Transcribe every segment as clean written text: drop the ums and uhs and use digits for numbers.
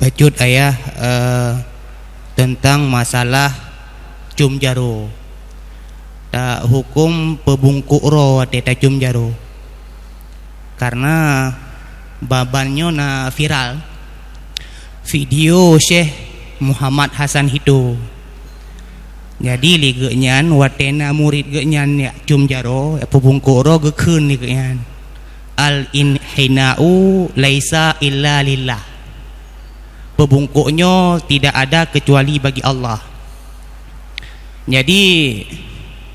Bacut ayah tentang masalah cum jaro. Hukum pebungkuk ro teta cum jaro. Karena babannya na viral video Syekh Muhammad Hasan Hito. Jadi ligenyan watena murid genyan ya cum jaro pebungkuk ro gekun ligenyan. Al inhina'u laisa illa lillah. Pebungkuknya tidak ada kecuali bagi Allah. Jadi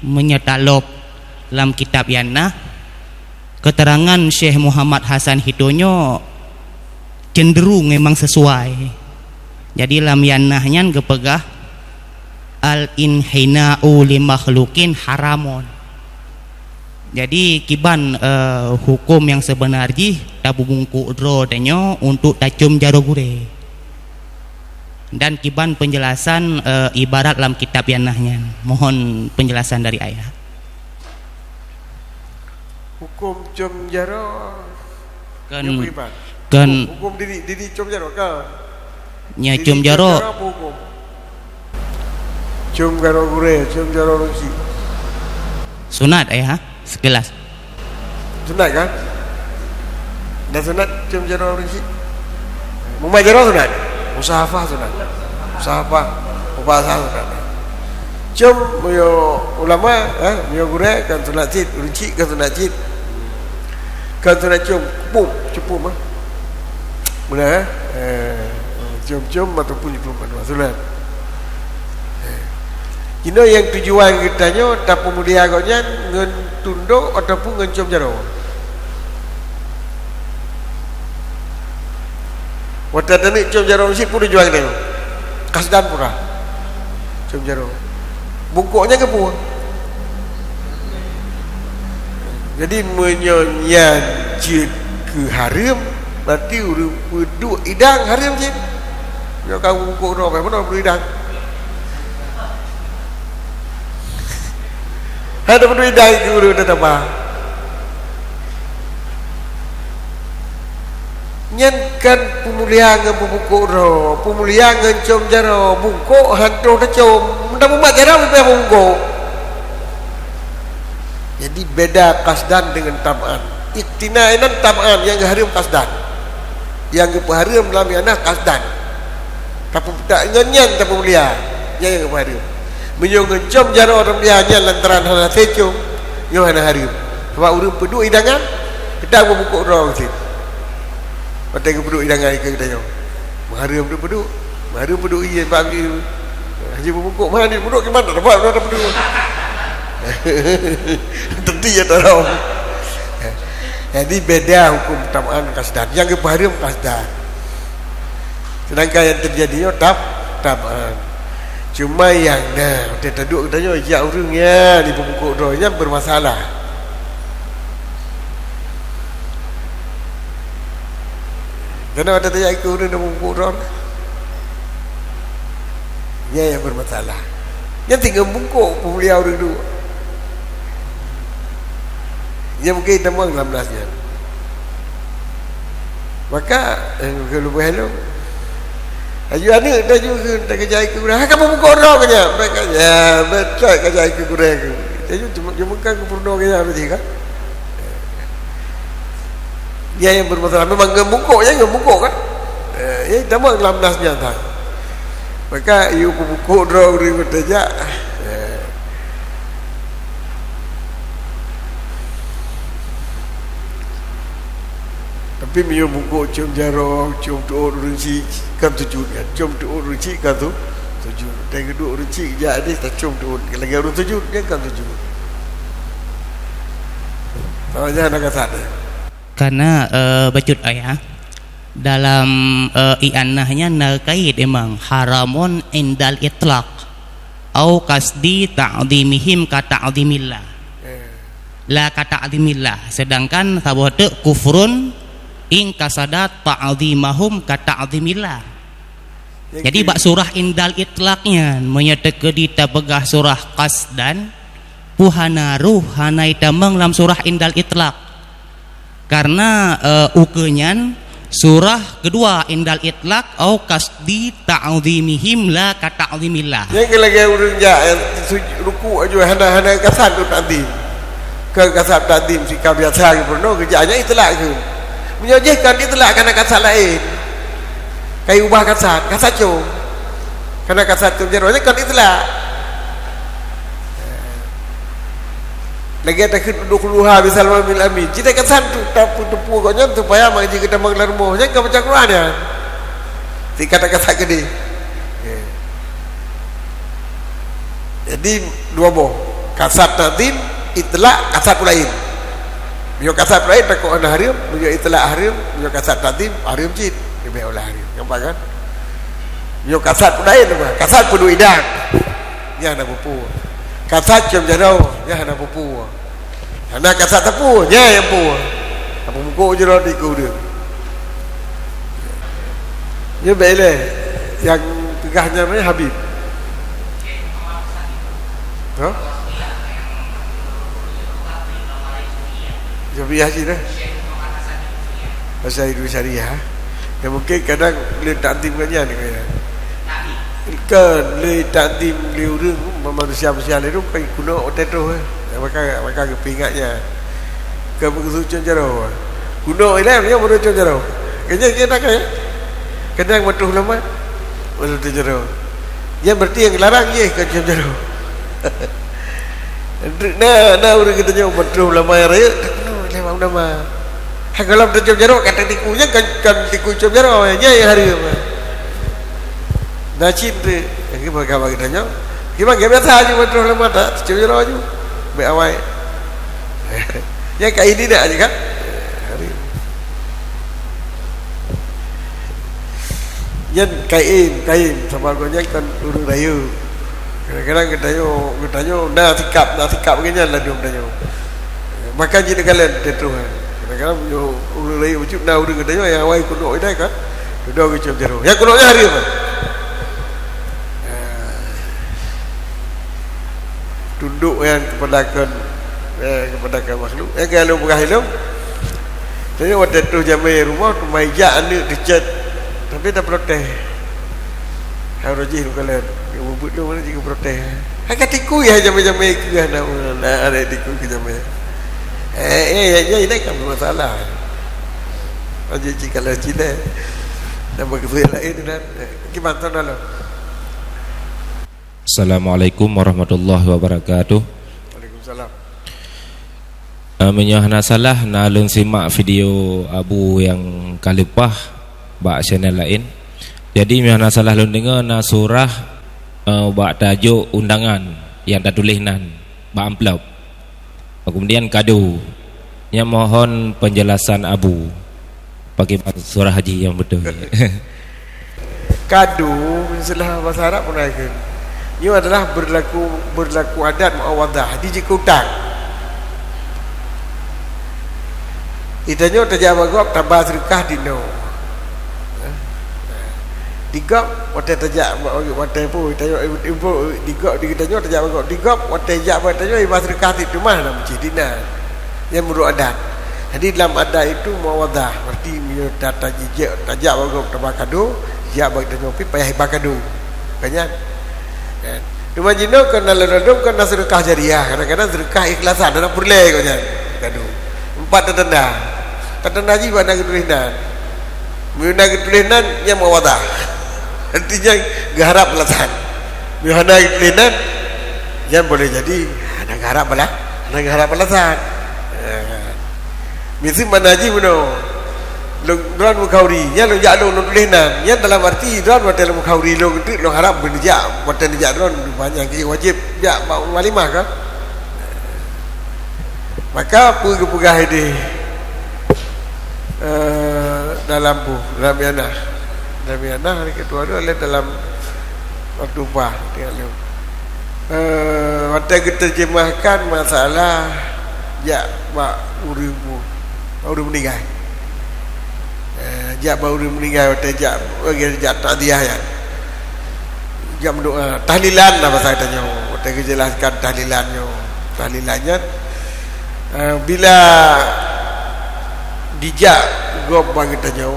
menyetalop dalam kitab Yannah keterangan Syekh Muhammad Hasan Hitonyo cenderung memang sesuai. Jadi dalam Yannahnya gepegah al inhina'u li makhlukin haramon. Jadi kiban hukum yang sebenarnya tabu bungkuk dro danyo untuk tacum jaro gure. Dan kiban penjelasan ibarat dalam kitab Yannahnya. Mohon penjelasan dari ayah. Hukum cum jaro Kan hukum diri cum jaro kan? Nya cum jaro hukum. Cum jaro gure, cum jaro rusi. Sunat ayah, sekelas. Sunat kan? Dan sunat cum jaro rusi. Mumai jaro sunat. Musafah sunat. Musafah ubasa sunat. Cum yo ulama yo gure kan sunat cit, ruci kan sunat cit. Kan sunat cum, cupu mah. Mula cum ataupun cupu sunat. Kino yang tujuan kitanya tak pemulia agaknya ngen tunduk ataupun ngen cum jaro. Wata tani cum jaro mesti pun tujuan kita. Kasdan pura. Cum jaro. Bungkuknya ke pun. Jadi menyanyi ke haram berarti duk idang haram je. Yo kamu bungkuk ro apa mana idang. Ada perlu idai guru tetapa. Nyankan pemuliaan dengan bungkuk ro, pemuliaan dengan cum jaro, bungkuk hantu dah cum, mudah mudah jaro mudah bungkuk. Jadi beda kasdan dengan taman. Iktinainan taman yang haram kasdan, yang haram dalam yana kasdan. Tapi tak nyanyan tak pemuliaan, yang haram. Menyong cum jaro orang bianya lantaran hana secum yo hana harim sebab urang pedu idangan kita bungkuk ro sit patai ke pedu idangan ke kita yo harim tu pedu iya bagi haji bungkuk mana ni pedu ke mana dapat ada pedu tentu ya tahu. Jadi beda hukum tamaan kasdan yang ke harim kasdan sedangkan yang terjadinya tamaan. Cuma yang dia taduk katanya ya urangnya di pembungkuk doanya bermasalah. Kenapa ada tanya ikut urang di pembungkuk doa? Ya yang bermasalah. Yang tinggal bungkuk pemulia urang dulu. Ya mungkin tamang 16-nya. Maka kalau hello ayu ani dah juga dah kerja ikut kurang. Kamu buka orang aja. Mereka ya betul kerja ikut kurang. Jadi cuma kan kupurno aja berarti kan. Dia yang bermasalah memang ngebukuk kan. Ya tambah 16-nya tak. Maka iu buku orang ribut aja. Tapi mio buku cum jaro, cum tu ruci kan tujuh kan, cum tu ruci kan tu tujuh. Dan kedua ruci jadi tak cum tu lagi orang tujuh dia kan tujuh. Tahunya nak kata. Karena bacut ayah dalam i'annahnya nakait emang haramun indal itlaq au kasdi ta'dhimihim ka ta'dhimillah. La ka ta'dhimillah. Sedangkan sabatu kufrun in kasadat ta'zimahum ka ta'zimillah. Jadi bak surah indal itlaqnya menyatakan di tabegah surah qasdan puhana ruh hanai tamang dalam surah indal itlaq. Karena ukenyan Surah kedua indal itlaq au qasdi ta'zimihim la ka ta'zimillah. Yang lagi urang ja ruku aja hana kasat tu ta'zim. Ke kasat ta'zim sikap biasa ke pernah kerjanya itlaq ke. Menyojehkan itlaq kana kasat lain. Kai ubah kasat co. Kana kasat tu jeronya kan itlaq. Lagi ada kedua bisa bil amin. Kita kan santu tapu tepu koknya supaya mak jika kita menggelar rumah jangan baca Quran ya. Si kata-kata gede. Jadi dua boh. Kasat tadim itlaq kasat lain. Bio kasat lain tak kau harim, bio itlaq harim, bio kasat tadim harim jid. Dia olah harim. Nampak kan? Bio kasat lain apa? Kasat kudu idang. Ya nak pupu. Kasat jam jarau, ya nak pupu. Anak kasat tepu, ya yang pu. Apa muka je dah diku dia. Ya baiklah. Yang tegahnya ni Habib. Ha? Jadi haji dah. Pasal itu syariah. Yang mungkin kadang boleh takdim kan ni kaya. Kan le takdim le urang manusia-manusia le tu kai kuno oteto maka kepingatnya ke begitu jaro kuno ile dia baru jaro kayaknya kita kayak kadang betul lama baru jaro dia berarti yang larang ye ke jaro nah urang kita nyo betul lama raya kuno lewat nama kalau betul jaro kata tikunya kan tiku jaro nya hari dah cinta lagi bagaimana kita nyo gimana biasa aja betul lama tak jaro aja baik awal ya kayak ini dah aja kan yang kain sama gonya kan urung rayu kadang-kadang kita nyo dah sikap begini lah dia nyo maka jadi kalian tentuan kadang-kadang urung rayu ujuk dah urung kita nyo yang awal kuno ini kan duduk ke jero yang kuno nya hari apa tunduk yang kepada makhluk kalau berhailung jadi waktu tu jamai rumah tu meja anak dicat tapi dah protes harus jih kalian bubut tu mana juga protes agak tiku ya jamai-jamai ke anak ada tiku ke jamai ya ini kan masalah jadi kalau Cina nama kesuai lain dan gimana tu dalam Assalamualaikum warahmatullahi wabarakatuh. Waalaikumsalam. Menyahna salah nalung simak video Abu yang kalipah bak channel lain. Jadi menyahna salah lung dengar na surah bak tajuk undangan yang tak tulis nan bak amplop. Kemudian kado. Yang mohon penjelasan Abu bagaimana surah haji yang betul. Kado istilah bahasa Arab pun ada. Ini adalah berlaku adat muawadah di jikutan. Itanya terjawab gop tabah sedekah dino. Digop wate terjak wate pu itanya ibu digop ditanya terjawab gop digop wate jak watanya ibas sedekah di rumah nak dina. Yang menurut adat. Jadi dalam adat itu muawadah berarti dia data jejak tajak gop tabah kado, jak bagi tanya pi payah bakado. Banyak Cuma jino kan dalam kan sedekah jariah kadang-kadang sedekah ikhlasan dan purle kau jangan gaduh 4 tanda ji pada ketulisan mana ketulisan yang mawadah artinya garap belasan mana ketulisan yang boleh jadi ada garap belasan mesti mana ji beno Tuan mukhauri, ya lo jak lo tulisan, ya dalam arti tuan waktu lo mukhauri lo itu lo harap berjak, waktu dijak tuan banyak yang wajib jak walimah kan? Maka pegah ini dalam yana hari kedua itu oleh dalam waktu bah tinggal lo. Waktu kita terjemahkan masalah jak mak urim meninggal. Jak baru meninggal jak ta'diyah ya. Jak doa tahlilan apa saya tanya. Kita jelaskan tahlilannya bila dijak gop bagi tanya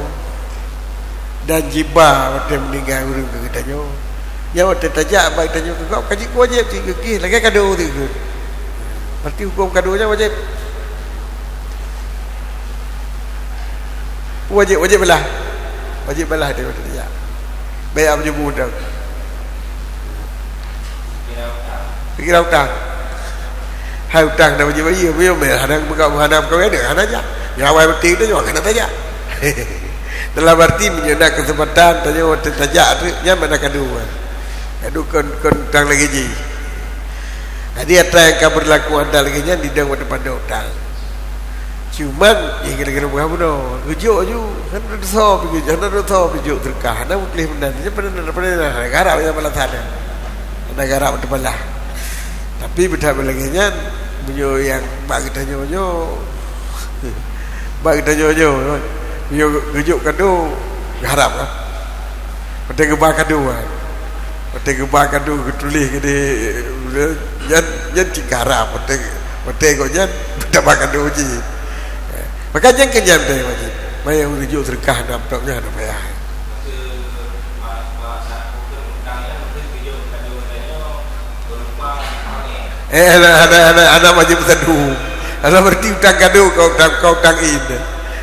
dan jiba waktu meninggal urang ke tanya yang waktu tajak baik tanya kau kaji ku wajib ti lagi kado tu berarti hukum kadonya wajib belah dia waktu tajak bayar menjemput dah kira hutang hai hutang dah wajib bayar bayar hadang hadap kau ada hadang aja yang awal betul tu jangan kena tajak dalam arti menyenda kesempatan tanya waktu tajak tu yang mana kedua kon hutang lagi je jadi apa yang kau berlaku anda lagi nya di dalam pada hutang cuman yang kira-kira bukan benar rujuk je hendak rujuk terkah anda boleh menanti pada negara yang malah sana negara betul-betul tapi benda lagi nya bunyo yang bagi tanya bunyo rujuk kado harap lah pada gebah kado tulis ke dia jan tikarap pada kau jan dah makan kado je maka jangan kenyam deh wajib bayar rujuk terkah nampaknya ada bayar ada wajib teduh ada berarti utang kado kau utang ini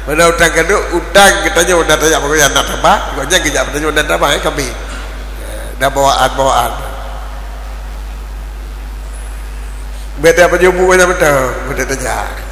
mana utang kado utang katanya udah tanya pokoknya nak tambah pokoknya kejap katanya udah tambah kami dah bawaan beda apa jumpa betul tanya